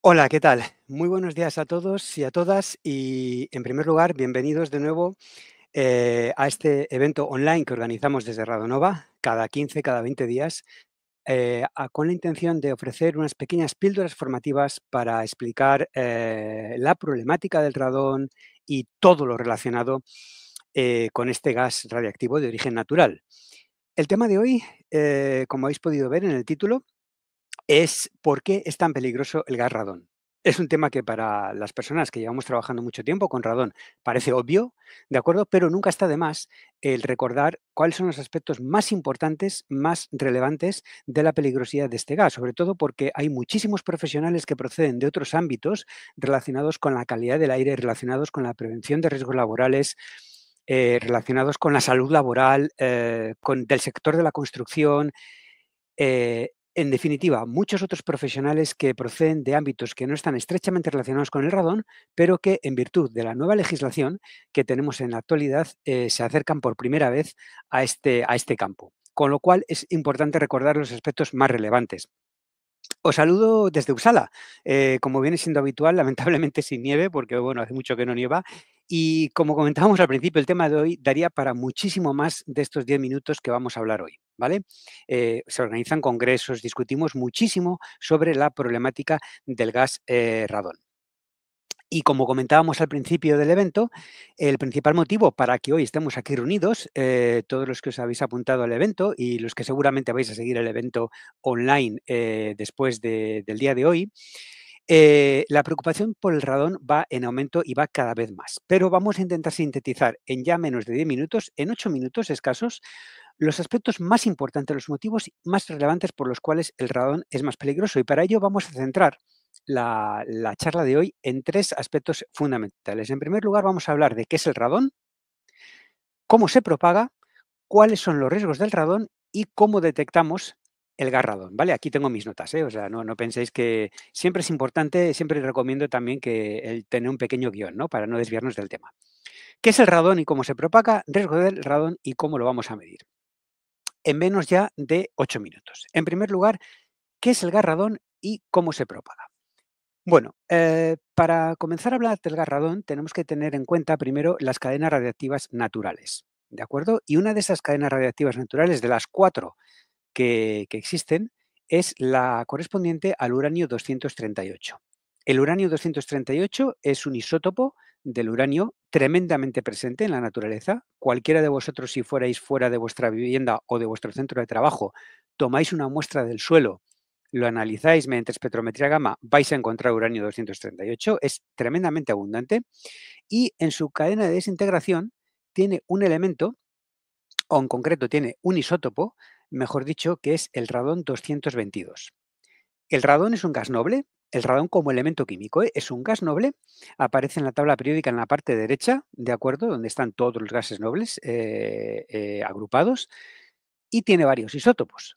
Hola, ¿qué tal? Muy buenos días a todos y a todas y, en primer lugar, bienvenidos de nuevo a este evento online que organizamos desde Radonova cada 15, cada 20 días, con la intención de ofrecer unas pequeñas píldoras formativas para explicar la problemática del radón y todo lo relacionado con este gas radiactivo de origen natural. El tema de hoy, como habéis podido ver en el título, es por qué es tan peligroso el gas radón. Es un tema que para las personas que llevamos trabajando mucho tiempo con radón parece obvio, ¿de acuerdo? Pero nunca está de más el recordar cuáles son los aspectos más importantes, más relevantes de la peligrosidad de este gas, sobre todo porque hay muchísimos profesionales que proceden de otros ámbitos relacionados con la calidad del aire, relacionados con la prevención de riesgos laborales, relacionados con la salud laboral, del sector de la construcción, en definitiva, muchos otros profesionales que proceden de ámbitos que no están estrechamente relacionados con el radón, pero que en virtud de la nueva legislación que tenemos en la actualidad se acercan por primera vez a este campo. Con lo cual es importante recordar los aspectos más relevantes. Os saludo desde Uppsala, como viene siendo habitual, lamentablemente sin nieve, porque bueno, hace mucho que no nieva. Y como comentábamos al principio, el tema de hoy daría para muchísimo más de estos 10 minutos que vamos a hablar hoy, ¿vale? Se organizan congresos, discutimos muchísimo sobre la problemática del gas radón. Y como comentábamos al principio del evento, el principal motivo para que hoy estemos aquí reunidos, todos los que os habéis apuntado al evento y los que seguramente vais a seguir el evento online después del día de hoy, la preocupación por el radón va en aumento y va cada vez más. Pero vamos a intentar sintetizar en ya menos de 10 minutos, en 8 minutos escasos, los aspectos más importantes, los motivos más relevantes por los cuales el radón es más peligroso. Y para ello vamos a centrar la charla de hoy en tres aspectos fundamentales. En primer lugar, vamos a hablar de qué es el radón, cómo se propaga, cuáles son los riesgos del radón y cómo detectamos el gas radón, ¿vale? Aquí tengo mis notas, ¿eh? O sea, no penséis que siempre es importante, siempre recomiendo también que el tener un pequeño guión, ¿no? Para no desviarnos del tema. ¿Qué es el radón y cómo se propaga? Riesgo del radón y cómo lo vamos a medir. En menos ya de 8 minutos. En primer lugar, ¿qué es el gas radón y cómo se propaga? Bueno, para comenzar a hablar del gas radón tenemos que tener en cuenta primero las cadenas radiactivas naturales, ¿de acuerdo? Y una de esas cadenas radiactivas naturales, de las cuatro que existen, es la correspondiente al uranio 238. El uranio 238 es un isótopo del uranio tremendamente presente en la naturaleza. Cualquiera de vosotros, si fuerais fuera de vuestra vivienda o de vuestro centro de trabajo, tomáis una muestra del suelo, lo analizáis mediante espectrometría gamma, vais a encontrar uranio 238, es tremendamente abundante y en su cadena de desintegración tiene un elemento, o en concreto tiene un isótopo, mejor dicho, que es el radón 222. El radón es un gas noble, el radón como elemento químico, es un gas noble, aparece en la tabla periódica en la parte derecha, ¿de acuerdo? Donde están todos los gases nobles agrupados, y tiene varios isótopos.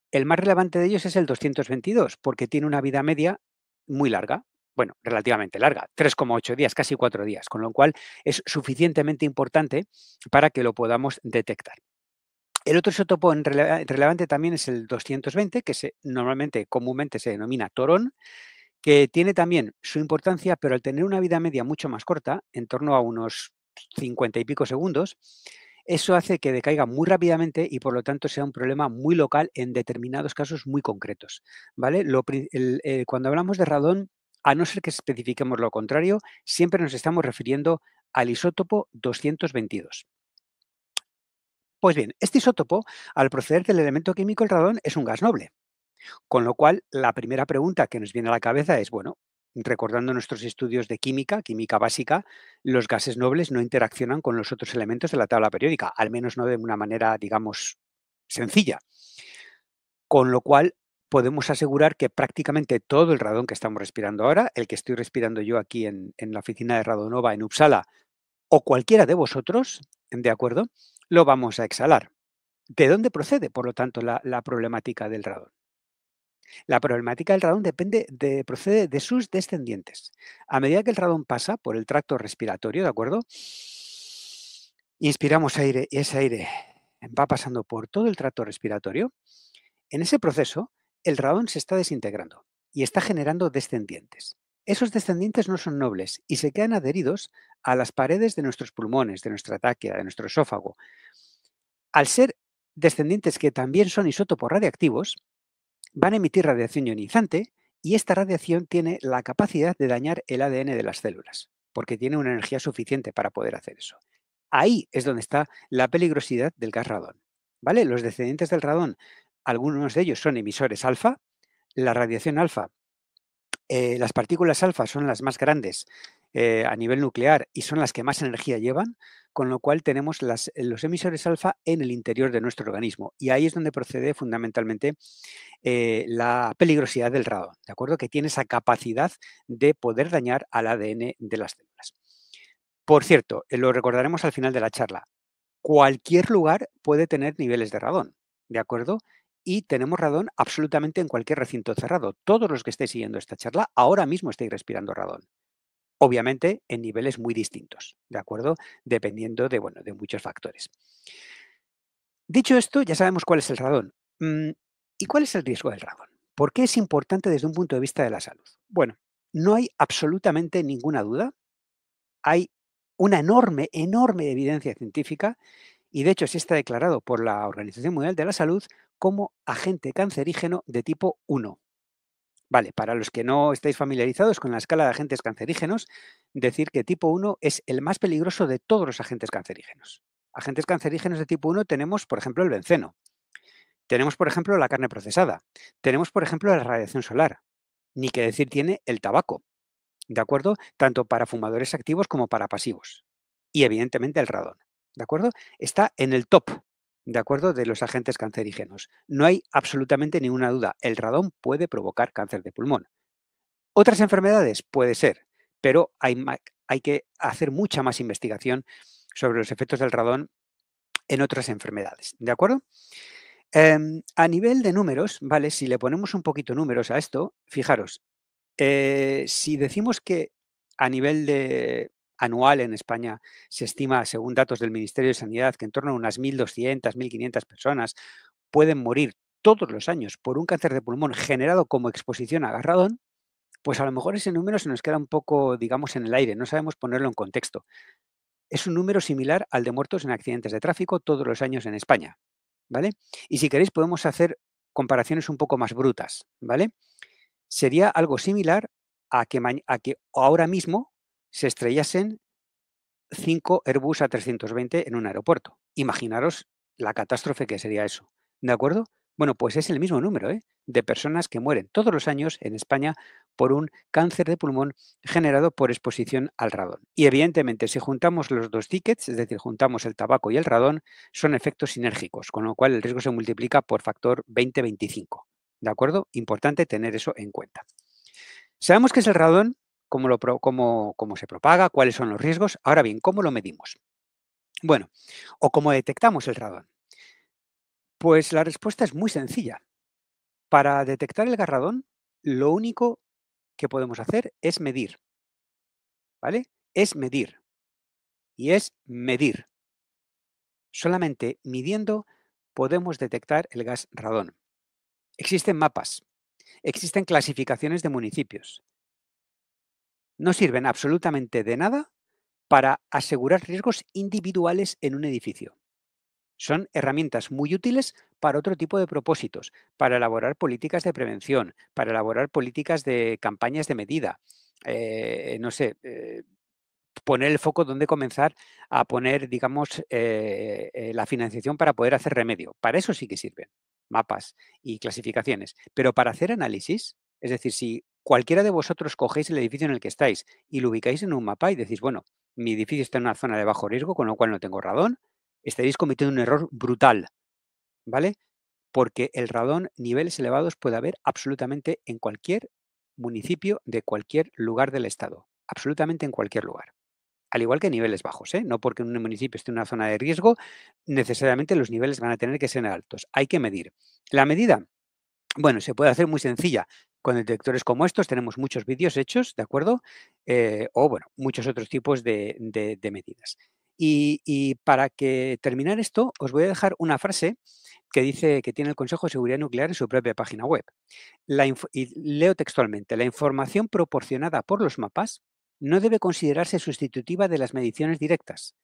El más relevante de ellos es el 222, porque tiene una vida media muy larga, bueno, relativamente larga, 3,8 días, casi 4 días, con lo cual es suficientemente importante para que lo podamos detectar. El otro isótopo relevante también es el 220, que normalmente, comúnmente se denomina torón, que tiene también su importancia, pero al tener una vida media mucho más corta, en torno a unos 50 y pico segundos, eso hace que decaiga muy rápidamente y por lo tanto sea un problema muy local en determinados casos muy concretos, ¿vale? Cuando hablamos de radón, a no ser que especifiquemos lo contrario, siempre nos estamos refiriendo al isótopo 222. Pues bien, este isótopo, al proceder del elemento químico, el radón es un gas noble. Con lo cual, la primera pregunta que nos viene a la cabeza es, bueno, recordando nuestros estudios de química, química básica, los gases nobles no interaccionan con los otros elementos de la tabla periódica, al menos no de una manera, digamos, sencilla. Con lo cual, podemos asegurar que prácticamente todo el radón que estamos respirando ahora, el que estoy respirando yo aquí en la oficina de Radonova en Uppsala, o cualquiera de vosotros, ¿de acuerdo? Lo vamos a exhalar. ¿De dónde procede, por lo tanto, la problemática del radón? La problemática del radón procede de sus descendientes. A medida que el radón pasa por el tracto respiratorio, ¿de acuerdo? Inspiramos aire y ese aire va pasando por todo el tracto respiratorio. En ese proceso, el radón se está desintegrando y está generando descendientes. Esos descendientes no son nobles y se quedan adheridos a las paredes de nuestros pulmones, de nuestra tráquea, de nuestro esófago. Al ser descendientes que también son isótopos radiactivos, van a emitir radiación ionizante y esta radiación tiene la capacidad de dañar el ADN de las células, porque tiene una energía suficiente para poder hacer eso. Ahí es donde está la peligrosidad del gas radón. ¿Vale? Los descendientes del radón, algunos de ellos son emisores alfa. La radiación alfa, las partículas alfa son las más grandes a nivel nuclear y son las que más energía llevan, con lo cual tenemos los emisores alfa en el interior de nuestro organismo. Y ahí es donde procede fundamentalmente la peligrosidad del radón, ¿de acuerdo? Que tiene esa capacidad de poder dañar al ADN de las células. Por cierto, lo recordaremos al final de la charla. Cualquier lugar puede tener niveles de radón, ¿de acuerdo? Y tenemos radón absolutamente en cualquier recinto cerrado. Todos los que estéis siguiendo esta charla ahora mismo estáis respirando radón. Obviamente en niveles muy distintos, ¿de acuerdo? Dependiendo de, bueno, de muchos factores. Dicho esto, ya sabemos cuál es el radón. ¿Y cuál es el riesgo del radón? ¿Por qué es importante desde un punto de vista de la salud? Bueno, no hay absolutamente ninguna duda. Hay una enorme, enorme evidencia científica y de hecho sí está declarado por la Organización Mundial de la Salud como agente cancerígeno de tipo 1. Vale, para los que no estáis familiarizados con la escala de agentes cancerígenos, decir que tipo 1 es el más peligroso de todos los agentes cancerígenos. Agentes cancerígenos de tipo 1 tenemos, por ejemplo, el benceno. Tenemos, por ejemplo, la carne procesada. Tenemos, por ejemplo, la radiación solar. Ni que decir tiene el tabaco, ¿de acuerdo? Tanto para fumadores activos como para pasivos. Y evidentemente el radón, ¿de acuerdo? Está en el top, ¿de acuerdo? De los agentes cancerígenos. No hay absolutamente ninguna duda. El radón puede provocar cáncer de pulmón. Otras enfermedades puede ser, pero hay que hacer mucha más investigación sobre los efectos del radón en otras enfermedades, ¿de acuerdo? A nivel de números, ¿vale? Si le ponemos un poquito números a esto, fijaros, si decimos que a nivel de anual en España se estima, según datos del Ministerio de Sanidad, que en torno a unas 1.200, 1.500 personas pueden morir todos los años por un cáncer de pulmón generado como exposición a gas radón, pues a lo mejor ese número se nos queda un poco, digamos, en el aire, no sabemos ponerlo en contexto. Es un número similar al de muertos en accidentes de tráfico todos los años en España, ¿vale? Y si queréis podemos hacer comparaciones un poco más brutas, ¿vale? Sería algo similar a que ahora mismo se estrellasen 5 Airbus A320 en un aeropuerto. Imaginaros la catástrofe que sería eso, ¿de acuerdo? Bueno, pues es el mismo número, de personas que mueren todos los años en España por un cáncer de pulmón generado por exposición al radón. Y evidentemente, si juntamos los dos tickets, es decir, juntamos el tabaco y el radón, son efectos sinérgicos, con lo cual el riesgo se multiplica por factor 20-25. ¿De acuerdo? Importante tener eso en cuenta. Sabemos qué es el radón, cómo se propaga, cuáles son los riesgos. Ahora bien, ¿cómo lo medimos? Bueno, o cómo detectamos el radón. Pues la respuesta es muy sencilla. Para detectar el radón, lo único que podemos hacer es medir, ¿vale? Es medir. Y es medir. Solamente midiendo podemos detectar el gas radón. Existen mapas, existen clasificaciones de municipios. No sirven absolutamente de nada para asegurar riesgos individuales en un edificio. Son herramientas muy útiles para otro tipo de propósitos, para elaborar políticas de prevención, para elaborar políticas de campañas de medida. No sé, poner el foco donde comenzar a poner, digamos, la financiación para poder hacer remedio. Para eso sí que sirven mapas y clasificaciones. Pero para hacer análisis, es decir, si cualquiera de vosotros cogéis el edificio en el que estáis y lo ubicáis en un mapa y decís, bueno, mi edificio está en una zona de bajo riesgo, con lo cual no tengo radón, estaréis cometiendo un error brutal, ¿vale? Porque el radón, niveles elevados puede haber absolutamente en cualquier municipio de cualquier lugar del estado, absolutamente en cualquier lugar. Al igual que niveles bajos, ¿eh? No porque un municipio esté en una zona de riesgo, necesariamente los niveles van a tener que ser altos. Hay que medir. La medida, bueno, se puede hacer muy sencilla. Con detectores como estos tenemos muchos vídeos hechos, ¿de acuerdo? O, bueno, muchos otros tipos de medidas. Y para que terminar esto, os voy a dejar una frase que dice que tiene el Consejo de Seguridad Nuclear en su propia página web. Y leo textualmente: la información proporcionada por los mapas no debe considerarse sustitutiva de las mediciones directas,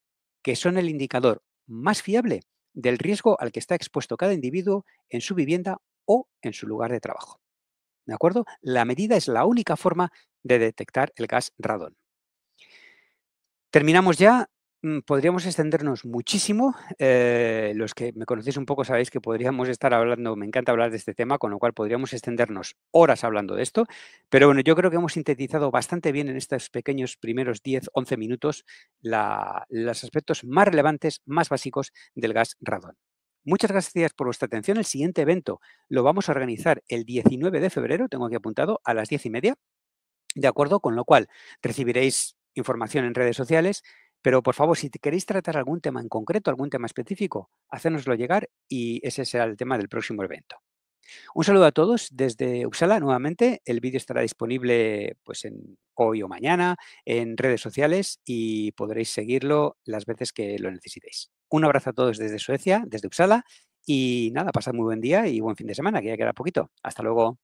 que son el indicador más fiable del riesgo al que está expuesto cada individuo en su vivienda o en su lugar de trabajo. ¿De acuerdo? La medida es la única forma de detectar el gas radón. Terminamos ya. Podríamos extendernos muchísimo. Los que me conocéis un poco sabéis que podríamos estar hablando, me encanta hablar de este tema, con lo cual podríamos extendernos horas hablando de esto. Pero bueno, yo creo que hemos sintetizado bastante bien en estos pequeños primeros 10-11 minutos los aspectos más relevantes, más básicos del gas radón. Muchas gracias por vuestra atención. El siguiente evento lo vamos a organizar el 19 de febrero, tengo aquí apuntado, a las 10:30. ¿De acuerdo? Con lo cual recibiréis información en redes sociales, pero por favor, si queréis tratar algún tema en concreto, algún tema específico, hacérnoslo llegar y ese será el tema del próximo evento. Un saludo a todos desde Uppsala nuevamente. El vídeo estará disponible pues, hoy o mañana en redes sociales y podréis seguirlo las veces que lo necesitéis. Un abrazo a todos desde Suecia, desde Uppsala y nada, pasad muy buen día y buen fin de semana, que ya queda poquito. Hasta luego.